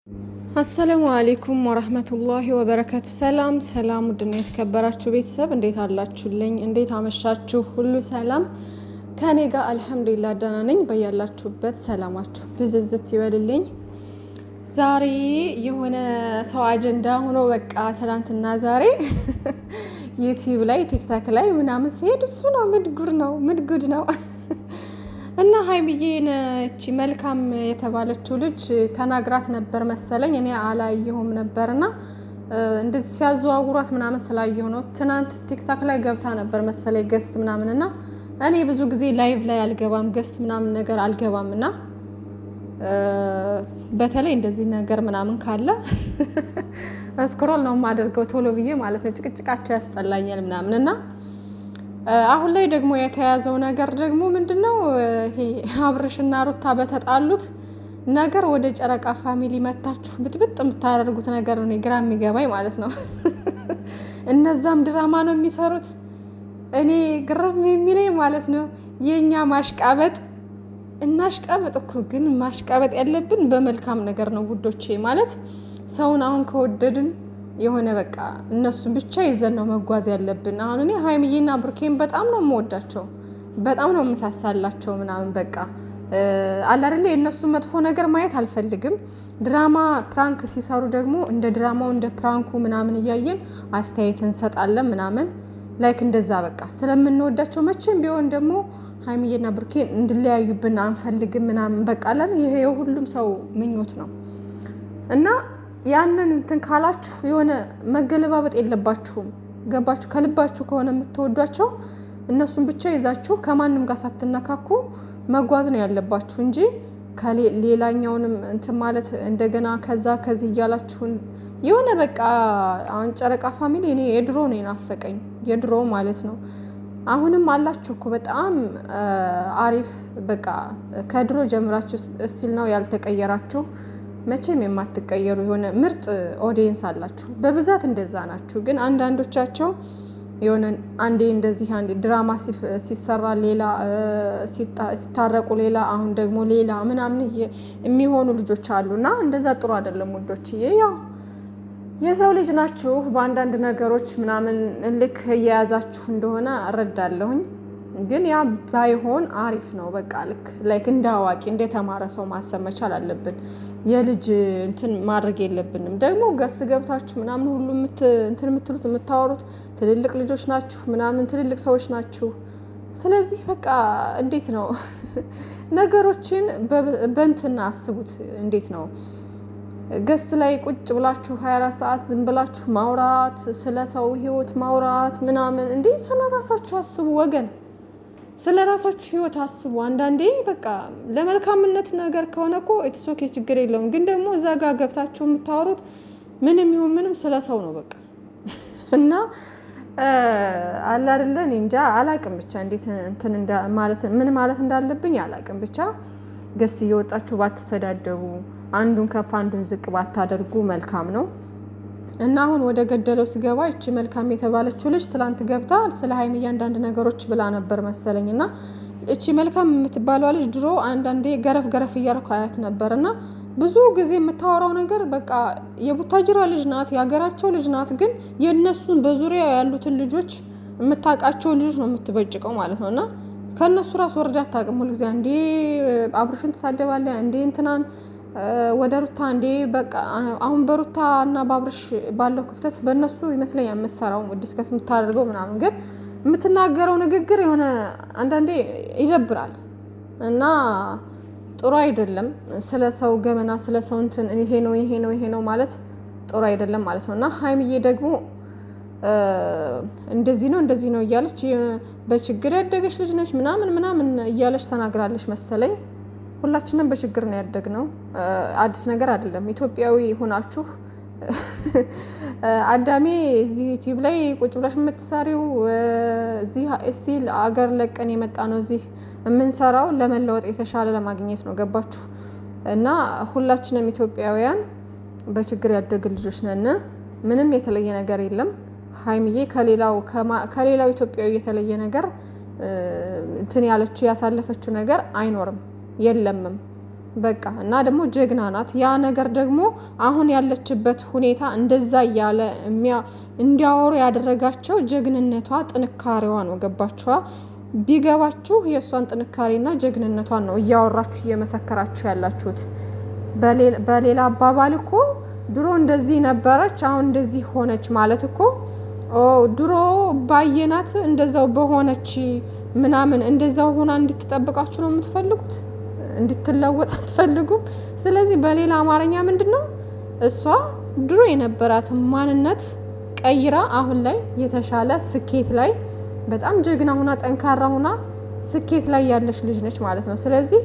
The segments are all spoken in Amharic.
አሰላሙ አለይኩም ወራህመቱላሂ ወበረካቱ። ሰላም ውድና የተከበራችሁ ቤተሰብ እንዴት አላችሁልኝ? እንዴት አመሻችሁ? ሁሉ ሰላም ከኔ ጋር አልሐምዱሊላህ ደህና ነኝ። በያላችሁበት ሰላማችሁ ብዝዝት ይበልልኝ። ዛሬ የሆነ ሰው አጀንዳ ሆኖ በቃ ትናንትና ዛሬ ዩቲዩብ ላይ ቲክታክ ላይ ምናምን ሲሄድ እሱ ነው ምድጉድ ነው እና ሀይሚዬ ነች መልካም የተባለችው ልጅ ተናግራት ነበር መሰለኝ። እኔ አላየሁም ነበርና እንደዚህ ሲያዘዋውሯት ምናምን ስላየሁ ነው። ትናንት ቲክታክ ላይ ገብታ ነበር መሰለኝ ገስት ምናምን እና እኔ ብዙ ጊዜ ላይቭ ላይ አልገባም ገስት ምናምን ነገር አልገባም እና በተለይ እንደዚህ ነገር ምናምን ካለ ስክሮል ነው የማደርገው ቶሎ ብዬ ማለት ነው። ጭቅጭቃቸው ያስጠላኛል ምናምን እና አሁን ላይ ደግሞ የተያዘው ነገር ደግሞ ምንድነው? ይሄ አብርሽና ሩታ በተጣሉት ነገር ወደ ጨረቃ ፋሚሊ መታችሁ ብጥብጥ የምታደርጉት ነገር ነው ግራ የሚገባኝ ማለት ነው። እነዛም ድራማ ነው የሚሰሩት። እኔ ግርም የሚለኝ ማለት ነው የኛ ማሽቃበጥ እናሽቃበጥ እኮ ግን ማሽቃበጥ ያለብን በመልካም ነገር ነው ውዶቼ። ማለት ሰውን አሁን ከወደድን የሆነ በቃ እነሱን ብቻ ይዘን ነው መጓዝ ያለብን። አሁን እኔ ሀይሚዬና ብሩኬን በጣም ነው የምወዳቸው፣ በጣም ነው የምሳሳላቸው ምናምን በቃ አለ አይደል። የእነሱ መጥፎ ነገር ማየት አልፈልግም። ድራማ ፕራንክ ሲሰሩ ደግሞ እንደ ድራማው እንደ ፕራንኩ ምናምን እያየን አስተያየት እንሰጣለን ምናምን ላይክ እንደዛ በቃ ስለምንወዳቸው መቼም ቢሆን ደግሞ ሀይሚዬና ብሩኬን እንድለያዩብን አንፈልግም ምናምን በቃ አለ። ይሄ የሁሉም ሰው ምኞት ነው እና ያንን እንትን ካላችሁ የሆነ መገለባበጥ የለባችሁም። ገባችሁ? ከልባችሁ ከሆነ የምትወዷቸው እነሱን ብቻ ይዛችሁ ከማንም ጋር ሳትነካኩ መጓዝ ነው ያለባችሁ እንጂ ሌላኛውንም እንትን ማለት እንደገና ከዚህ እያላችሁ የሆነ በቃ አሁን ጨረቃ ፋሚሊ እኔ የድሮ ነው የናፈቀኝ፣ የድሮ ማለት ነው። አሁንም አላችሁ እኮ በጣም አሪፍ በቃ ከድሮ ጀምራችሁ ስቲል ነው ያልተቀየራችሁ። መቼም የማትቀየሩ የሆነ ምርጥ ኦዲየንስ አላችሁ። በብዛት እንደዛ ናችሁ። ግን አንዳንዶቻቸው የሆነ አንዴ እንደዚህ አንዴ ድራማ ሲሰራ ሌላ ሲታረቁ ሌላ አሁን ደግሞ ሌላ ምናምን የሚሆኑ ልጆች አሉና እንደዛ ጥሩ አይደለም ውዶችዬ። ያው የሰው ልጅ ናችሁ። በአንዳንድ ነገሮች ምናምን ልክ እየያዛችሁ እንደሆነ እረዳለሁኝ። ግን ያ ባይሆን አሪፍ ነው። በቃ ልክ እንደ አዋቂ እንደ ተማረ ሰው ማሰብ መቻል አለብን። የልጅ እንትን ማድረግ የለብንም። ደግሞ ገስት ገብታችሁ ምናምን ሁሉ እንትን የምትሉት የምታወሩት ትልልቅ ልጆች ናችሁ ምናምን ትልልቅ ሰዎች ናችሁ። ስለዚህ በቃ እንዴት ነው ነገሮችን በእንትና አስቡት። እንዴት ነው ገስት ላይ ቁጭ ብላችሁ 24 ሰዓት ዝም ብላችሁ ማውራት፣ ስለ ሰው ህይወት ማውራት ምናምን እንዴ? ስለ ራሳችሁ አስቡ ወገን፣ ስለ ራሳችሁ ህይወት አስቡ። አንዳንዴ በቃ ለመልካምነት ነገር ከሆነ እኮ ኢትሶኬ ችግር የለውም። ግን ደግሞ እዛ ጋር ገብታችሁ የምታወሩት ምንም ይሁን ምንም ስለ ሰው ነው በቃ እና አለ አይደለ? እኔ እንጃ አላቅም ብቻ እንዴት እንትን ምን ማለት እንዳለብኝ አላቅም። ብቻ ገስት እየወጣችሁ ባትሰዳደቡ፣ አንዱን ከፍ አንዱን ዝቅ ባታደርጉ መልካም ነው። እና አሁን ወደ ገደለው ሲገባ እቺ መልካም የተባለችው ልጅ ትላንት ገብታ ስለ ሀይሚ አንዳንድ ነገሮች ብላ ነበር መሰለኝ። እና እቺ መልካም የምትባለው ልጅ ድሮ አንዳንዴ ገረፍ እያልኩ አያት ነበርና ብዙ ጊዜ የምታወራው ነገር በቃ የቡታጅራ ልጅ ናት፣ የሀገራቸው ልጅ ናት። ግን የነሱን በዙሪያ ያሉትን ልጆች የምታውቃቸው ልጆች ነው የምትበጭቀው ማለት ነውና ከነሱ ራስ ወርዳ አታውቅም። ሁልጊዜ አንዴ አብርሽን ትሳደባለች፣ አንዴ እንትናን ወደ ሩታ እንዴ በቃ አሁን በሩታ እና በአብርሽ ባለው ክፍተት በእነሱ ይመስለኛል የምትሰራው ዲስከስ የምታደርገው ምናምን። ግን የምትናገረው ንግግር የሆነ አንዳንዴ ይደብራል እና ጥሩ አይደለም። ስለ ሰው ገመና ስለ ሰው እንትን ይሄ ነው ማለት ጥሩ አይደለም ማለት ነው። እና ሀይሚዬ ደግሞ እንደዚህ ነው እያለች በችግር ያደገች ልጅ ነች ምናምን እያለች ተናግራለች መሰለኝ። ሁላችንም በችግር ነው ያደግነው። አዲስ ነገር አይደለም። ኢትዮጵያዊ ሆናችሁ አዳሜ እዚህ ዩቲዩብ ላይ ቁጭ ብላሽ የምትሰሪው እዚህ ስቲል አገር ለቀን የመጣ ነው እዚህ የምንሰራው ለመለወጥ የተሻለ ለማግኘት ነው። ገባችሁ? እና ሁላችንም ኢትዮጵያውያን በችግር ያደግን ልጆች ነን። ምንም የተለየ ነገር የለም። ሀይሚዬ ከሌላው ኢትዮጵያዊ የተለየ ነገር እንትን ያለችው ያሳለፈችው ነገር አይኖርም የለምም። በቃ እና ደግሞ ጀግና ናት። ያ ነገር ደግሞ አሁን ያለችበት ሁኔታ እንደዛ እያለ እንዲያወሩ ያደረጋቸው ጀግንነቷ፣ ጥንካሬዋ ነው። ገባችኋ? ቢገባችሁ የእሷን ጥንካሬና ጀግንነቷን ነው እያወራችሁ እየመሰከራችሁ ያላችሁት። በሌላ አባባል እኮ ድሮ እንደዚህ ነበረች አሁን እንደዚህ ሆነች ማለት እኮ ድሮ ባየናት እንደዛው በሆነች ምናምን እንደዛው ሆና እንድትጠብቃችሁ ነው የምትፈልጉት፣ እንድትለወጥ አትፈልጉም። ስለዚህ በሌላ አማርኛ ምንድነው እሷ ድሮ የነበራት ማንነት ቀይራ አሁን ላይ የተሻለ ስኬት ላይ በጣም ጀግና ሆና ጠንካራ ሆና ስኬት ላይ ያለች ልጅ ነች ማለት ነው። ስለዚህ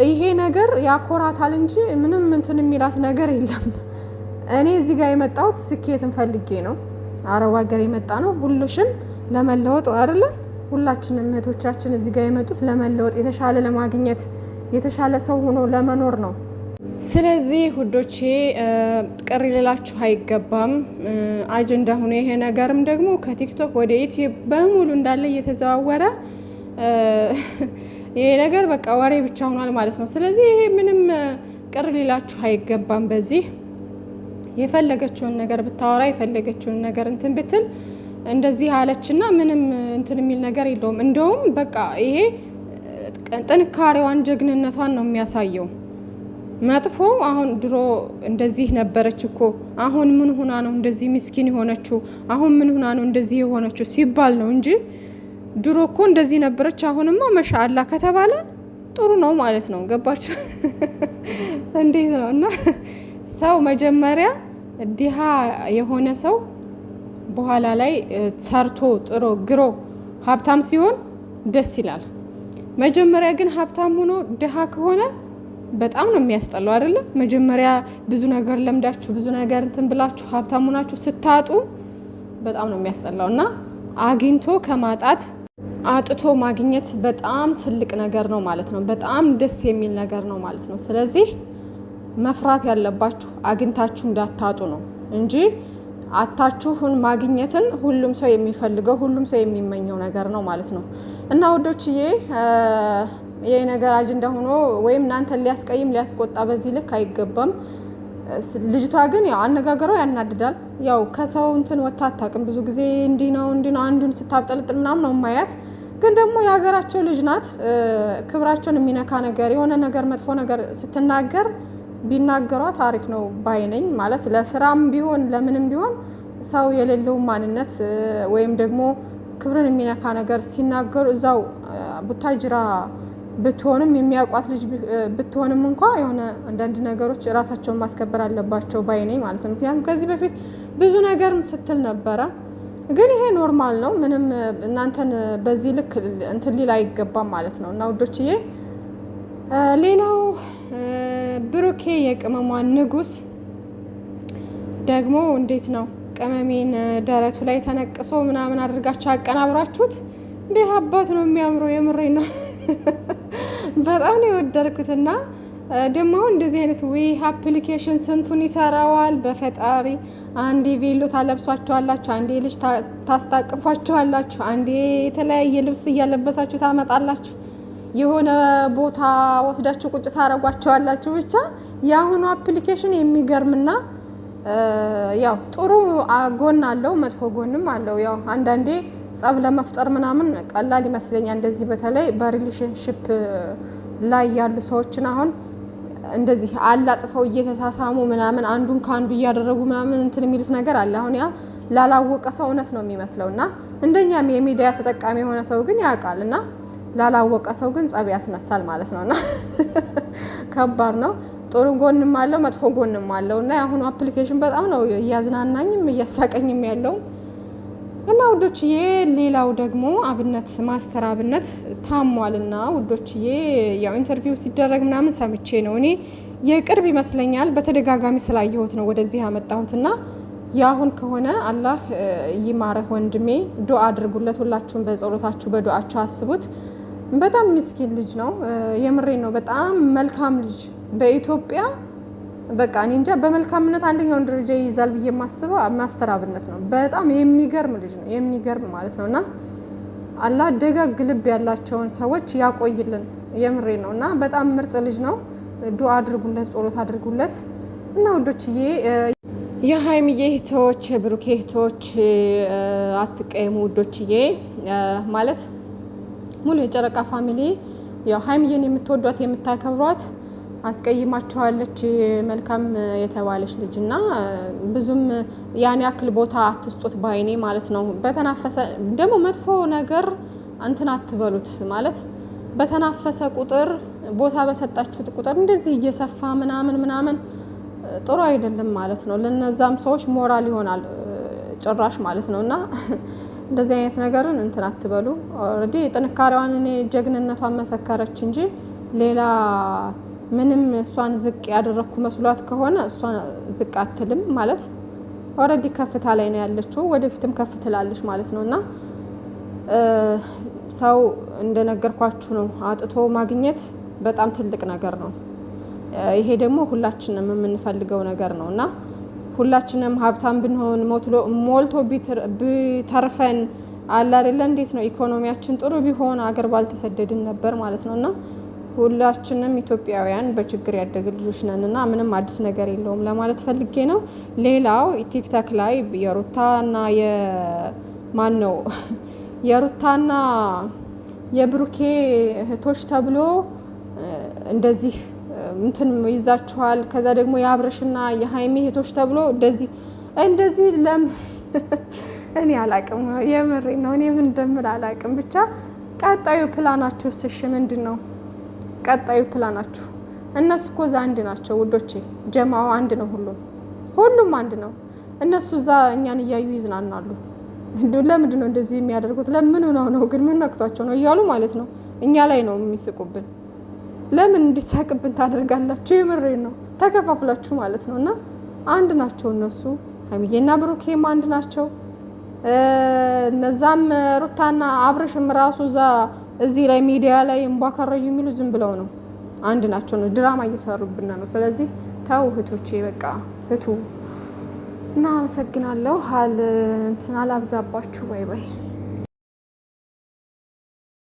ይሄ ነገር ያኮራታል እንጂ ምንም እንትን የሚላት ነገር የለም። እኔ እዚህ ጋር የመጣሁት ስኬትን ፈልጌ ነው። አረብ ሀገር የመጣ ነው ሁሉሽም ለመለወጥ አይደለ? ሁላችንም እህቶቻችን እዚህ ጋር የመጡት ለመለወጥ፣ የተሻለ ለማግኘት፣ የተሻለ ሰው ሆኖ ለመኖር ነው። ስለዚህ ውዶቼ ቅር ሊላችሁ አይገባም። አጀንዳ ሆኖ ይሄ ነገርም ደግሞ ከቲክቶክ ወደ ዩቲዩብ በሙሉ እንዳለ እየተዘዋወረ ይሄ ነገር በቃ ወሬ ብቻ ሆኗል ማለት ነው። ስለዚህ ይሄ ምንም ቅር ሊላችሁ አይገባም። በዚህ የፈለገችውን ነገር ብታወራ የፈለገችውን ነገር እንትን ብትል እንደዚህ አለችና ምንም እንትን የሚል ነገር የለውም። እንደውም በቃ ይሄ ጥንካሬዋን ጀግንነቷን ነው የሚያሳየው። መጥፎ አሁን ድሮ እንደዚህ ነበረች እኮ አሁን ምን ሆና ነው እንደዚህ ምስኪን የሆነችው፣ አሁን ምን ሆና ነው እንደዚህ የሆነችው ሲባል ነው እንጂ ድሮ እኮ እንደዚህ ነበረች አሁንማ ማሻአላ ከተባለ ጥሩ ነው ማለት ነው። ገባችሁ እንዴት ነው? እና ሰው መጀመሪያ ድሃ የሆነ ሰው በኋላ ላይ ሰርቶ ጥሮ ግሮ ሀብታም ሲሆን ደስ ይላል። መጀመሪያ ግን ሀብታም ሆኖ ድሃ ከሆነ በጣም ነው የሚያስጠላው አይደለ? መጀመሪያ ብዙ ነገር ለምዳችሁ ብዙ ነገር እንትን ብላችሁ ሀብታም ሆናችሁ ስታጡ በጣም ነው የሚያስጠላው። እና አግኝቶ ከማጣት አጥቶ ማግኘት በጣም ትልቅ ነገር ነው ማለት ነው። በጣም ደስ የሚል ነገር ነው ማለት ነው። ስለዚህ መፍራት ያለባችሁ አግኝታችሁ እንዳታጡ ነው እንጂ አታችሁን ማግኘትን ሁሉም ሰው የሚፈልገው ሁሉም ሰው የሚመኘው ነገር ነው ማለት ነው። እና ወዶችዬ ይሄ ነገር አጀንዳ ሆኖ ወይም እናንተን ሊያስቀይም ሊያስቆጣ በዚህ ልክ አይገባም። ልጅቷ ግን ያው አነጋገሯ ያናድዳል። ያው ከሰው እንትን ወጣ አታውቅም። ብዙ ጊዜ እንዲህ ነው አንዱን ስታብጠልጥል ምናምን ነው ማያት። ግን ደግሞ የሀገራቸው ልጅ ናት። ክብራቸውን የሚነካ ነገር የሆነ ነገር መጥፎ ነገር ስትናገር ቢናገሯት አሪፍ ነው ባይነኝ። ማለት ለስራም ቢሆን ለምንም ቢሆን ሰው የሌለው ማንነት ወይም ደግሞ ክብርን የሚነካ ነገር ሲናገሩ እዛው ቡታጅራ ብትሆንም የሚያውቋት ልጅ ብትሆንም እንኳ የሆነ አንዳንድ ነገሮች ራሳቸውን ማስከበር አለባቸው ባይነኝ ማለት ነው። ምክንያቱም ከዚህ በፊት ብዙ ነገር ስትል ነበረ። ግን ይሄ ኖርማል ነው። ምንም እናንተን በዚህ ልክ እንትን ሊል አይገባም ማለት ነው። እና ውዶችዬ ሌላው ብሩኬ የቅመሟን ንጉስ ደግሞ እንዴት ነው ቅመሜን ደረቱ ላይ ተነቅሶ ምናምን አድርጋችሁ አቀናብራችሁት እንዴት አባት ነው የሚያምረው። የምሬ ነው በጣም ነው የወደድኩትና ደግሞ እንደዚህ አይነት አፕሊኬሽን ስንቱን ይሰራዋል በፈጣሪ። አንዴ ቬሎ ታለብሷቸዋላችሁ፣ አንዴ ልጅ ታስታቅፏቸዋላችሁ፣ አንዴ የተለያየ ልብስ እያለበሳችሁ ታመጣላችሁ፣ የሆነ ቦታ ወስዳችሁ ቁጭ ታረጓቸዋላችሁ። ብቻ የአሁኑ አፕሊኬሽን የሚገርምና ያው ጥሩ ጎን አለው መጥፎ ጎንም አለው። ያው አንዳንዴ ጸብ ለመፍጠር ምናምን ቀላል ይመስለኛል። እንደዚህ በተለይ በሪሌሽንሺፕ ላይ ያሉ ሰዎችን አሁን እንደዚህ አላጥፈው እየተሳሳሙ ምናምን አንዱን ከአንዱ እያደረጉ ምናምን እንትን የሚሉት ነገር አለ። አሁን ያ ላላወቀ ሰው እውነት ነው የሚመስለውና እንደኛም የሚዲያ ተጠቃሚ የሆነ ሰው ግን ያውቃል እና ላላወቀ ሰው ግን ጸብ ያስነሳል ማለት ነውና ከባድ ነው። ጥሩ ጎንም አለው መጥፎ ጎንም አለው እና የአሁኑ አፕሊኬሽን በጣም ነው እያዝናናኝም እያሳቀኝም ያለው። እና ውዶችዬ ሌላው ደግሞ አብነት ማስተር አብነት ታሟልና ውዶችዬ ያው ኢንተርቪው ሲደረግ ምናምን ሰምቼ ነው እኔ የቅርብ ይመስለኛል በተደጋጋሚ ስላየሁት ነው ወደዚህ ያመጣሁትና ያሁን ከሆነ አላህ ይማረህ ወንድሜ። ዱአ አድርጉለት ሁላችሁም በጸሎታችሁ በዱአችሁ አስቡት። በጣም ምስኪን ልጅ ነው። የምሬ ነው። በጣም መልካም ልጅ በኢትዮጵያ በቃ እኔ እንጃ በመልካምነት አንደኛውን ደረጃ ይይዛል ብዬ የማስበው ማስተር አብነት ነው። በጣም የሚገርም ልጅ ነው። የሚገርም ማለት ነውና አላህ ደጋግ ልብ ያላቸውን ሰዎች ያቆይልን። የምሬ ነውና በጣም ምርጥ ልጅ ነው። ዱአ አድርጉለት፣ ጸሎት አድርጉለት እና ውዶችዬ የሀይሚዬ እህቶች የብሩኬ እህቶች አትቀየሙ ውዶችዬ። ማለት ሙሉ የጨረቃ ፋሚሊ ያው ሀይሚዬን የምትወዷት የምታከብሯት አስቀይማችኋለች መልካም የተባለች ልጅ እና ብዙም ያን ያክል ቦታ አትስጡት ባይኔ ማለት ነው። በተናፈሰ ደግሞ መጥፎ ነገር እንትን አትበሉት ማለት በተናፈሰ ቁጥር ቦታ በሰጣችሁት ቁጥር እንደዚህ እየሰፋ ምናምን ጥሩ አይደለም ማለት ነው። ለነዛም ሰዎች ሞራል ይሆናል ጭራሽ ማለት ነው። እና እንደዚህ አይነት ነገርን እንትን አትበሉ። ኦልሬዲ ጥንካሬዋን እኔ ጀግንነቷን መሰከረች እንጂ ሌላ ምንም እሷን ዝቅ ያደረኩ መስሏት ከሆነ እሷን ዝቅ አትልም ማለት ኦልሬዲ ከፍታ ላይ ነው ያለችው፣ ወደፊትም ከፍ ትላለች ማለት ነው። እና ሰው እንደነገርኳችሁ ነው አጥቶ ማግኘት በጣም ትልቅ ነገር ነው። ይሄ ደግሞ ሁላችንም የምንፈልገው ነገር ነው እና ሁላችንም ሀብታም ብንሆን ሞልቶ ቢተርፈን አለ አይደለ እንዴት ነው ኢኮኖሚያችን ጥሩ ቢሆን አገር ባልተሰደድን ነበር ማለት ነው። እና ሁላችንም ኢትዮጵያውያን በችግር ያደግ ልጆች ነን እና ምንም አዲስ ነገር የለውም ለማለት ፈልጌ ነው። ሌላው ቲክታክ ላይ የሩታና የብሩኬ እህቶች ተብሎ እንደዚህ እንትን ይዛችኋል። ከዛ ደግሞ የአብረሽና የሀይሚ እህቶች ተብሎ እንደዚህ እኔ አላቅም፣ የምሬ ነው። እኔ ምን እንደምል አላቅም። ብቻ ቀጣዩ ፕላናችሁ እሺ ምንድን ነው ቀጣዩ ፕላናችሁ? እነሱ እኮ እዛ አንድ ናቸው ውዶቼ፣ ጀማው አንድ ነው፣ ሁሉም አንድ ነው። እነሱ እዛ እኛን እያዩ ይዝናናሉ። ለምንድን ነው እንደዚህ የሚያደርጉት? ለምን ነው ግን ምን ነክቷቸው ነው እያሉ ማለት ነው እኛ ላይ ነው የሚስቁብን። ለምን እንዲሳቅብን ታደርጋላችሁ? የምሬን ነው። ተከፋፍላችሁ ማለት ነው። እና አንድ ናቸው እነሱ፣ ሀይሚዬና ብሩኬም አንድ ናቸው። እነዛም ሩታና አብረሽም ራሱ እዚህ ላይ ሚዲያ ላይ እንቧከረዩ የሚሉ ዝም ብለው ነው፣ አንድ ናቸው ነው፣ ድራማ እየሰሩብን ነው። ስለዚህ ተው እህቶቼ በቃ ፍቱ እና አመሰግናለሁ። እንትን አላብዛባችሁ። ባይ ባይ።